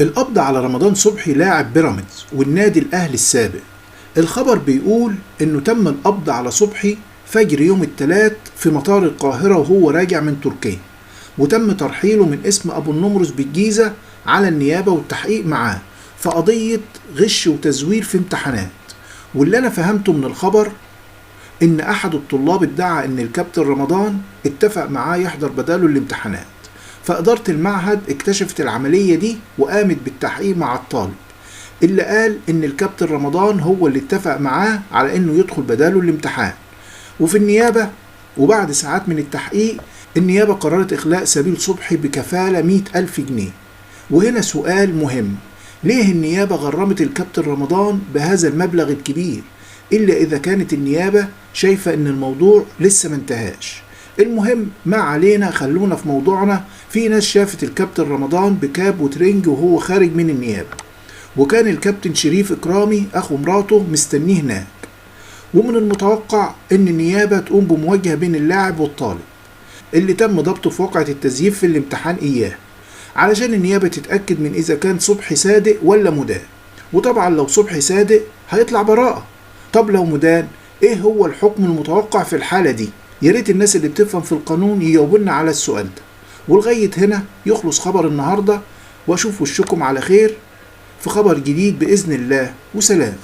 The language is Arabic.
القبض على رمضان صبحي لاعب بيراميدز والنادي الأهلي السابق. الخبر بيقول إنه تم القبض على صبحي فجر يوم الثلاث في مطار القاهرة وهو راجع من تركيا، وتم ترحيله من اسم أبو النمرس بالجيزة على النيابة والتحقيق معاه في قضية غش وتزوير في امتحانات. واللي أنا فهمته من الخبر إن أحد الطلاب ادعى إن الكابتن رمضان اتفق معاه يحضر بداله الامتحانات، فإدارة المعهد اكتشفت العملية دي وقامت بالتحقيق مع الطالب اللي قال إن الكابتن رمضان هو اللي اتفق معاه على إنه يدخل بداله الامتحان. وفي النيابة وبعد ساعات من التحقيق النيابة قررت إخلاء سبيل صبحي بكفالة 100,000 جنيه. وهنا سؤال مهم، ليه النيابة غرمت الكابتن رمضان بهذا المبلغ الكبير إلا إذا كانت النيابة شايفة إن الموضوع لسه منتهاش؟ المهم ما علينا، خلونا في موضوعنا. في ناس شافت الكابتن رمضان بكاب وترنج وهو خارج من النيابة، وكان الكابتن شريف إكرامي أخو مراته مستنيه هناك، ومن المتوقع إن النيابة تقوم بمواجهة بين اللاعب والطالب اللي تم ضبطه في واقعة التزييف في الامتحان إياه، علشان النيابة تتأكد من إذا كان صبحي صادق ولا مدان. وطبعا لو صبحي صادق هيطلع براءة، طب لو مدان إيه هو الحكم المتوقع في الحالة دي؟ يا ريت الناس اللي بتفهم في القانون يجاوبونا على السؤال ده. ولغاية هنا يخلص خبر النهاردة، وأشوف وشكم على خير في خبر جديد بإذن الله، وسلام.